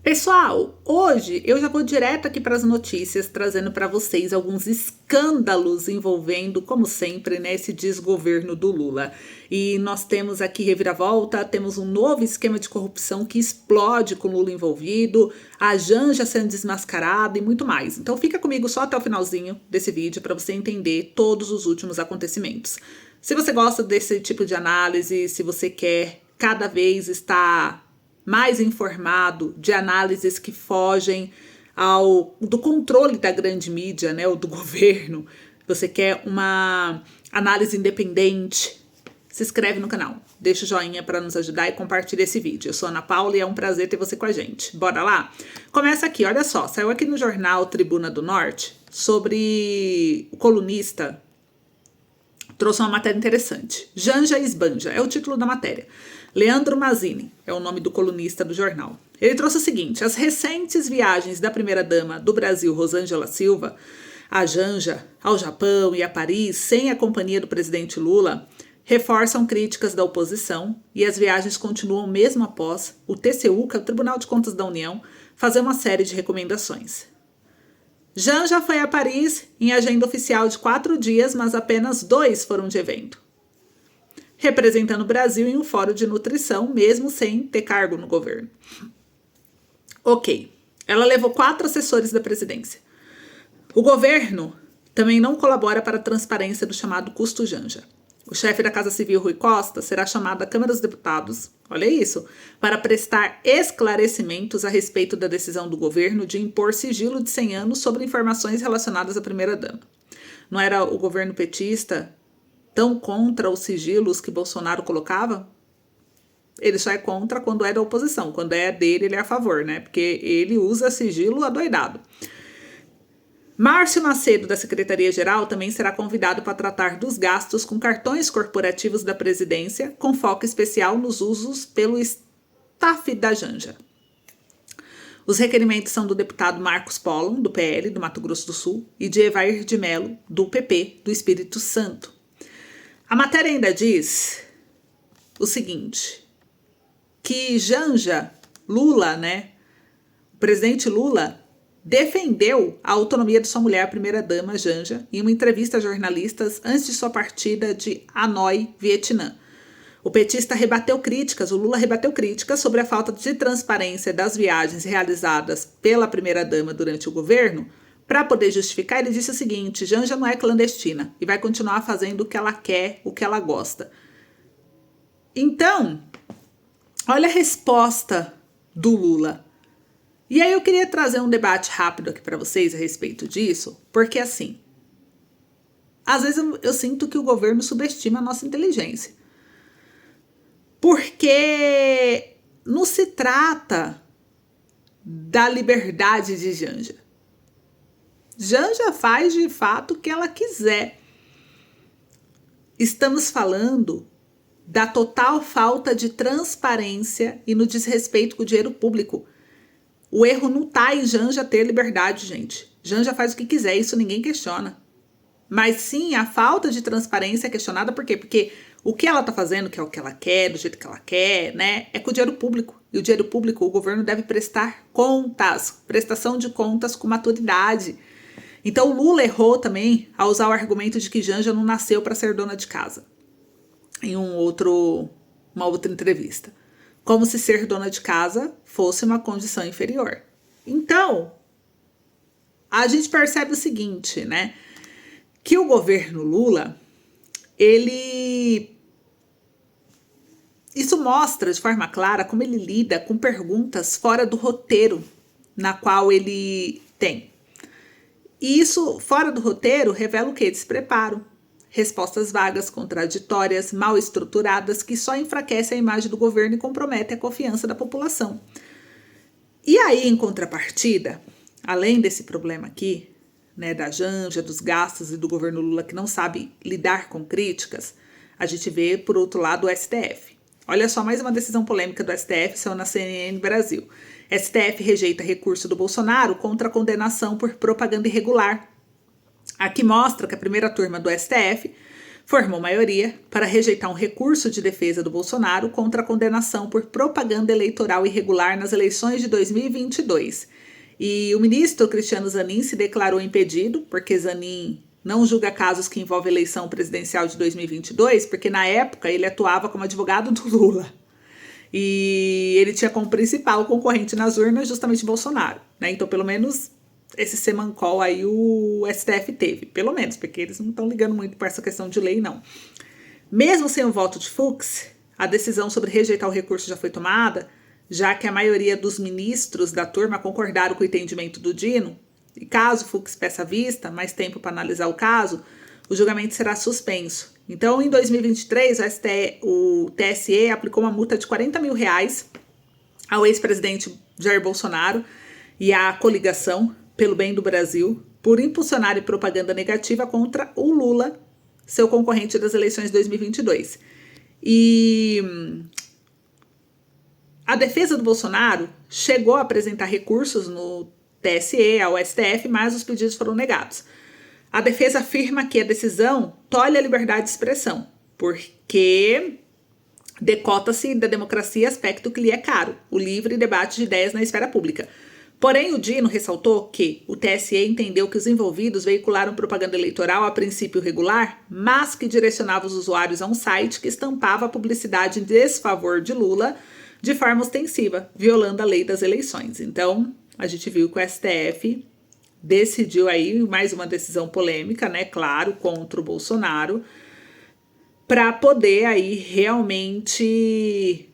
Pessoal, hoje eu já vou direto aqui para as notícias, trazendo para vocês alguns escândalos envolvendo, como sempre, né, esse desgoverno do Lula. E nós temos aqui reviravolta, temos um novo esquema de corrupção que explode com o Lula envolvido, a Janja sendo desmascarada e muito mais. Então fica comigo só até o finalzinho desse vídeo para você entender todos os últimos acontecimentos. Se você gosta desse tipo de análise, se você quer cada vez estar mais informado de análises que fogem do controle da grande mídia, né, ou do governo, você quer uma análise independente, se inscreve no canal, deixa o joinha para nos ajudar e compartilha esse vídeo. Eu sou Ana Paula e é um prazer ter você com a gente. Bora lá? Começa aqui, olha só, saiu aqui no jornal Tribuna do Norte sobre o colunista, trouxe uma matéria interessante. Janja esbanja, é o título da matéria. Leandro Mazzini é o nome do colunista do jornal. Ele trouxe o seguinte: as recentes viagens da primeira-dama do Brasil, Rosângela Silva, a Janja, ao Japão e a Paris, sem a companhia do presidente Lula, reforçam críticas da oposição e as viagens continuam mesmo após o TCU, que é o Tribunal de Contas da União, fazer uma série de recomendações. Janja foi a Paris em agenda oficial de 4 dias, mas apenas 2 foram de evento, representando o Brasil em um fórum de nutrição, mesmo sem ter cargo no governo. Ok, ela levou 4 assessores da presidência. O governo também não colabora para a transparência do chamado custo Janja. O chefe da Casa Civil, Rui Costa, será chamado à Câmara dos Deputados, olha isso, para prestar esclarecimentos a respeito da decisão do governo de impor sigilo de 100 anos sobre informações relacionadas à primeira-dama. Não era o governo petista tão contra os sigilos que Bolsonaro colocava? Ele só é contra quando é da oposição. Quando é dele, ele é a favor, né? Porque ele usa sigilo adoidado. Márcio Macedo, da Secretaria-Geral, também será convidado para tratar dos gastos com cartões corporativos da presidência, com foco especial nos usos pelo staff da Janja. Os requerimentos são do deputado Marcos Pollon, do PL, do Mato Grosso do Sul, e de Evair de Mello, do PP, do Espírito Santo. A matéria ainda diz o seguinte, que Janja, Lula, né, o presidente Lula, defendeu a autonomia de sua mulher, a primeira-dama Janja, em uma entrevista a jornalistas antes de sua partida de Hanoi, Vietnã. O petista rebateu críticas, o Lula rebateu críticas sobre a falta de transparência das viagens realizadas pela primeira-dama durante o governo. Para poder justificar, ele disse o seguinte: Janja não é clandestina e vai continuar fazendo o que ela quer, o que ela gosta. Então, olha a resposta do Lula. E aí eu queria trazer um debate rápido aqui para vocês a respeito disso, porque assim, às vezes eu sinto que o governo subestima a nossa inteligência. Porque não se trata da liberdade de Janja. Janja faz de fato o que ela quiser. Estamos falando da total falta de transparência e no desrespeito com o dinheiro público. O erro não está em Janja ter liberdade, gente. Janja faz o que quiser, isso ninguém questiona. Mas sim, a falta de transparência é questionada por quê? Porque o que ela está fazendo, que é o que ela quer, do jeito que ela quer, né, é com o dinheiro público. E o dinheiro público, o governo deve prestar contas, prestação de contas com maturidade. Então o Lula errou também ao usar o argumento de que Janja não nasceu para ser dona de casa. Em uma outra entrevista. Como se ser dona de casa fosse uma condição inferior. Então, a gente percebe o seguinte, né? Que o governo Lula, isso mostra de forma clara como ele lida com perguntas fora do roteiro na qual ele tem. E isso, fora do roteiro, revela o quê? Despreparo. Respostas vagas, contraditórias, mal estruturadas, que só enfraquecem a imagem do governo e comprometem a confiança da população. E aí, em contrapartida, além desse problema aqui, né, da Janja, dos gastos e do governo Lula que não sabe lidar com críticas, a gente vê, por outro lado, o STF. Olha só, mais uma decisão polêmica do STF, saiu na CNN Brasil. STF rejeita recurso do Bolsonaro contra a condenação por propaganda irregular. Aqui mostra que a primeira turma do STF formou maioria para rejeitar um recurso de defesa do Bolsonaro contra a condenação por propaganda eleitoral irregular nas eleições de 2022. E o ministro Cristiano Zanin se declarou impedido, porque Zanin não julga casos que envolvem eleição presidencial de 2022, porque na época ele atuava como advogado do Lula. E ele tinha como principal concorrente nas urnas justamente Bolsonaro, né? Então, pelo menos, esse semancol aí o STF teve, pelo menos, porque eles não estão ligando muito para essa questão de lei, não. Mesmo sem o voto de Fux, a decisão sobre rejeitar o recurso já foi tomada, já que a maioria dos ministros da turma concordaram com o entendimento do Dino, e caso Fux peça vista, mais tempo para analisar o caso, o julgamento será suspenso. Então, em 2023, o TSE aplicou uma multa de R$40 mil ao ex-presidente Jair Bolsonaro e à coligação pelo bem do Brasil por impulsionar propaganda negativa contra o Lula, seu concorrente das eleições de 2022. E a defesa do Bolsonaro chegou a apresentar recursos no TSE, ao STF, mas os pedidos foram negados. A defesa afirma que a decisão tolhe a liberdade de expressão, porque decota-se da democracia aspecto que lhe é caro, o livre debate de ideias na esfera pública. Porém, o Dino ressaltou que o TSE entendeu que os envolvidos veicularam propaganda eleitoral a princípio regular, mas que direcionava os usuários a um site que estampava a publicidade em desfavor de Lula de forma ostensiva, violando a lei das eleições. Então, a gente viu que o STF decidiu aí mais uma decisão polêmica, né, claro, contra o Bolsonaro, para poder aí realmente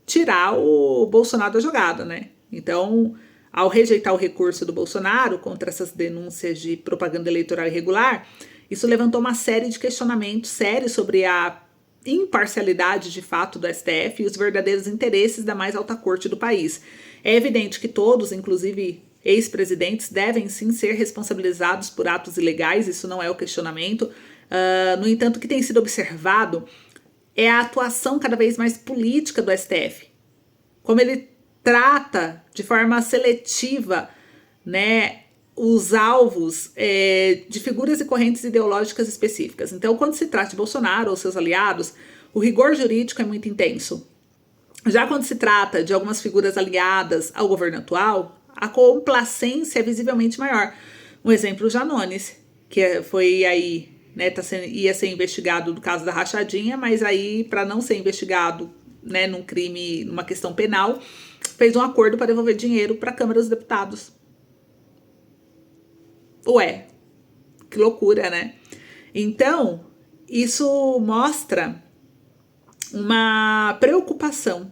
tirar o Bolsonaro da jogada, né? Então, ao rejeitar o recurso do Bolsonaro contra essas denúncias de propaganda eleitoral irregular, isso levantou uma série de questionamentos sérios sobre a imparcialidade de fato do STF e os verdadeiros interesses da mais alta corte do país. É evidente que todos, inclusive ex-presidentes, devem sim ser responsabilizados por atos ilegais, isso não é o questionamento. No entanto, o que tem sido observado é a atuação cada vez mais política do STF. Como ele trata de forma seletiva, né, os alvos de figuras e correntes ideológicas específicas. Então, quando se trata de Bolsonaro ou seus aliados, o rigor jurídico é muito intenso. Já quando se trata de algumas figuras aliadas ao governo atual, a complacência é visivelmente maior. Um exemplo, o Janones, que foi aí, né, ia ser investigado no caso da rachadinha, mas aí, para não ser investigado, né, num crime, numa questão penal, fez um acordo para devolver dinheiro para a Câmara dos Deputados. Ué, que loucura, né? Então, isso mostra uma preocupação.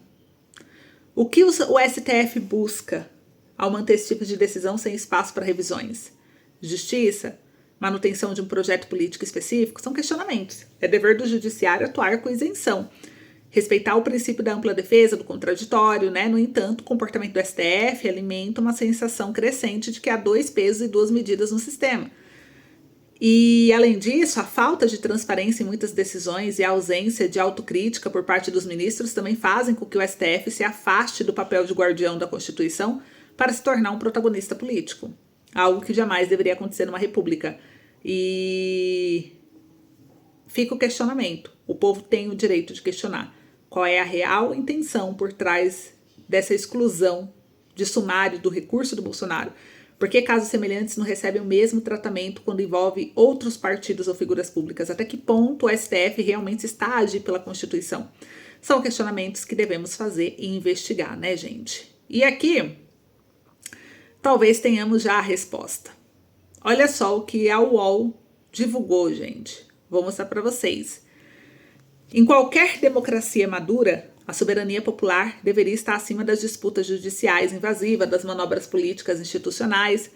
O que o STF busca ao manter esse tipo de decisão sem espaço para revisões? Justiça? Manutenção de um projeto político específico? São questionamentos. É dever do judiciário atuar com isenção. Respeitar o princípio da ampla defesa, do contraditório, né? No entanto, o comportamento do STF alimenta uma sensação crescente de que há dois pesos e duas medidas no sistema. E, além disso, a falta de transparência em muitas decisões e a ausência de autocrítica por parte dos ministros também fazem com que o STF se afaste do papel de guardião da Constituição para se tornar um protagonista político. Algo que jamais deveria acontecer numa república. E fica o questionamento. O povo tem o direito de questionar qual é a real intenção por trás dessa exclusão de sumário do recurso do Bolsonaro. Por que casos semelhantes não recebem o mesmo tratamento quando envolve outros partidos ou figuras públicas? Até que ponto o STF realmente está a agir pela Constituição? São questionamentos que devemos fazer e investigar, né, gente? E aqui, talvez tenhamos já a resposta. Olha só o que a UOL divulgou, gente. Vou mostrar para vocês. Em qualquer democracia madura, a soberania popular deveria estar acima das disputas judiciais invasivas, das manobras políticas institucionais.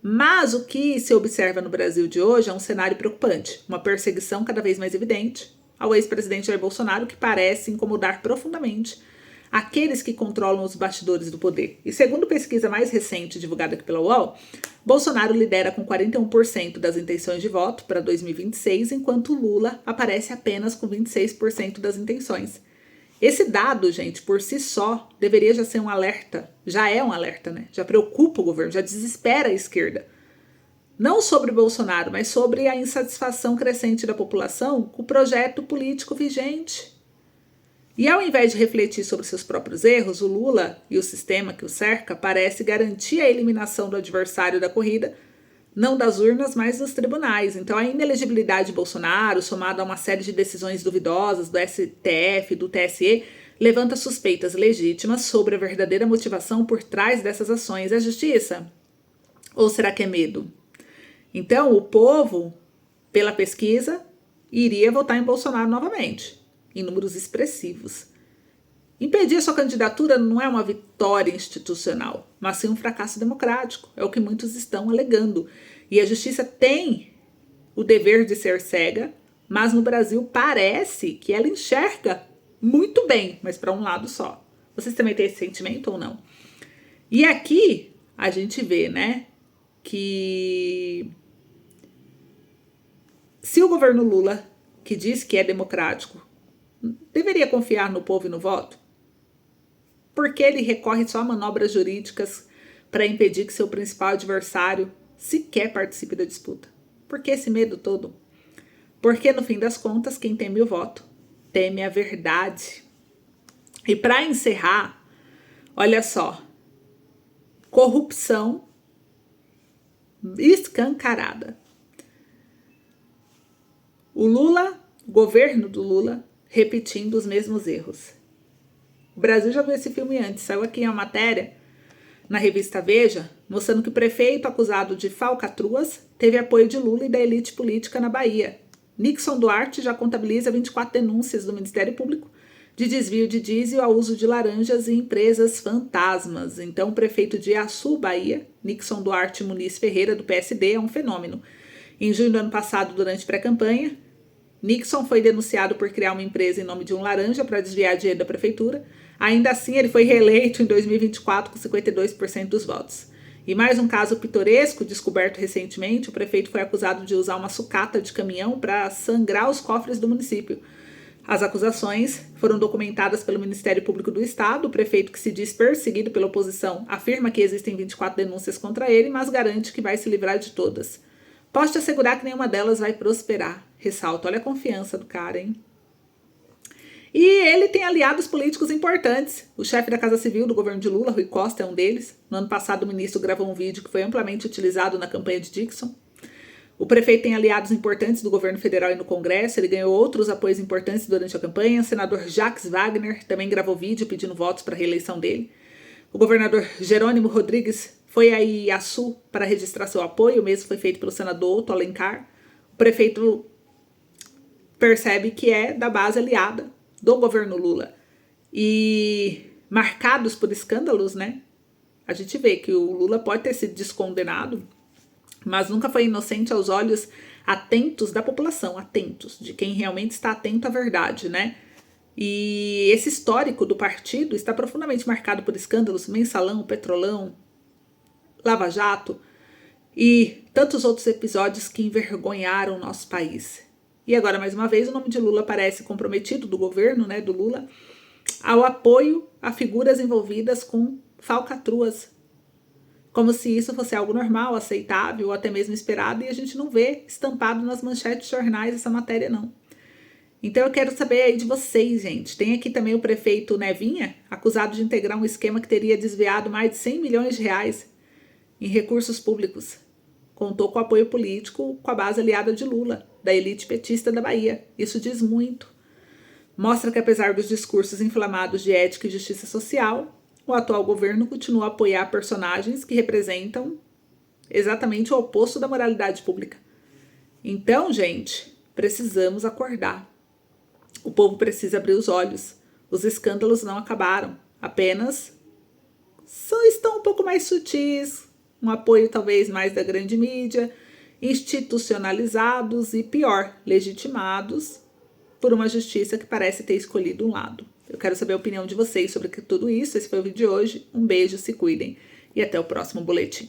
Mas o que se observa no Brasil de hoje é um cenário preocupante, uma perseguição cada vez mais evidente ao ex-presidente Jair Bolsonaro, que parece incomodar profundamente aqueles que controlam os bastidores do poder. E segundo pesquisa mais recente divulgada aqui pela UOL, Bolsonaro lidera com 41% das intenções de voto para 2026, enquanto Lula aparece apenas com 26% das intenções. Esse dado, gente, por si só, deveria já ser um alerta. Já é um alerta, né? Já preocupa o governo, já desespera a esquerda. não sobre Bolsonaro, mas sobre a insatisfação crescente da população com o projeto político vigente. E ao invés de refletir sobre seus próprios erros, o Lula e o sistema que o cerca parece garantir a eliminação do adversário da corrida, não das urnas, mas dos tribunais. Então a inelegibilidade de Bolsonaro, somada a uma série de decisões duvidosas do STF, do TSE, levanta suspeitas legítimas sobre a verdadeira motivação por trás dessas ações. É justiça? Ou será que é medo? Então, o povo, pela pesquisa, iria votar em Bolsonaro novamente, em números expressivos. Impedir a sua candidatura não é uma vitória institucional, mas sim um fracasso democrático. É o que muitos estão alegando. E a justiça tem o dever de ser cega, mas no Brasil parece que ela enxerga muito bem, mas para um lado só. Vocês também têm esse sentimento ou não? E aqui a gente vê, né, que se o governo Lula, que diz que é democrático, deveria confiar no povo e no voto, por que ele recorre só a manobras jurídicas para impedir que seu principal adversário sequer participe da disputa? Por que esse medo todo? Porque, no fim das contas, quem teme o voto, teme a verdade. E para encerrar, olha só, corrupção escancarada. O Lula, o governo do Lula, repetindo os mesmos erros. O Brasil já viu esse filme antes. Saiu aqui uma matéria na revista Veja, mostrando que o prefeito acusado de falcatruas teve apoio de Lula e da elite política na Bahia. Nixon Duarte já contabiliza 24 denúncias do Ministério Público de desvio de diesel ao uso de laranjas em empresas fantasmas. Então, o prefeito de Açu, Bahia, Nixon Duarte Muniz Ferreira, do PSD, é um fenômeno. Em junho do ano passado, durante pré-campanha, Nixon foi denunciado por criar uma empresa em nome de um laranja para desviar dinheiro da prefeitura. Ainda assim, ele foi reeleito em 2024 com 52% dos votos. E mais um caso pitoresco, descoberto recentemente, o prefeito foi acusado de usar uma sucata de caminhão para sangrar os cofres do município. As acusações foram documentadas pelo Ministério Público do Estado. O prefeito, que se diz perseguido pela oposição, afirma que existem 24 denúncias contra ele, mas garante que vai se livrar de todas. Posso te assegurar que nenhuma delas vai prosperar. Ressalto, olha a confiança do cara, hein? E ele tem aliados políticos importantes. O chefe da Casa Civil do governo de Lula, Rui Costa, é um deles. No ano passado, o ministro gravou um vídeo que foi amplamente utilizado na campanha de Dixon. O prefeito tem aliados importantes do governo federal e no Congresso. Ele ganhou outros apoios importantes durante a campanha. O senador Jacques Wagner também gravou vídeo pedindo votos para a reeleição dele. O governador Jerônimo Rodrigues foi a Iaçu para registrar seu apoio. O mesmo foi feito pelo senador Otto Alencar. O prefeito percebe que é da base aliada do governo Lula. E marcados por escândalos, né? A gente vê que o Lula pode ter sido descondenado, mas nunca foi inocente aos olhos atentos da população, atentos, de quem realmente está atento à verdade, né? E esse histórico do partido está profundamente marcado por escândalos, Mensalão, Petrolão, Lava Jato e tantos outros episódios que envergonharam o nosso país. E agora, mais uma vez, o nome de Lula parece comprometido, do governo, né, do Lula, ao apoio a figuras envolvidas com falcatruas. Como se isso fosse algo normal, aceitável ou até mesmo esperado, e a gente não vê estampado nas manchetes de jornais essa matéria, não. Então eu quero saber aí de vocês, gente. Tem aqui também o prefeito Nevinha, acusado de integrar um esquema que teria desviado mais de 100 milhões de reais em recursos públicos. Contou com apoio político com a base aliada de Lula, da elite petista da Bahia. Isso diz muito. Mostra que, apesar dos discursos inflamados de ética e justiça social, o atual governo continua a apoiar personagens que representam exatamente o oposto da moralidade pública. Então, gente, precisamos acordar. O povo precisa abrir os olhos. Os escândalos não acabaram, apenas estão um pouco mais sutis, um apoio talvez mais da grande mídia, institucionalizados e, pior, legitimados por uma justiça que parece ter escolhido um lado. Eu quero saber a opinião de vocês sobre tudo isso. Esse foi o vídeo de hoje. Um beijo, se cuidem e até o próximo boletim.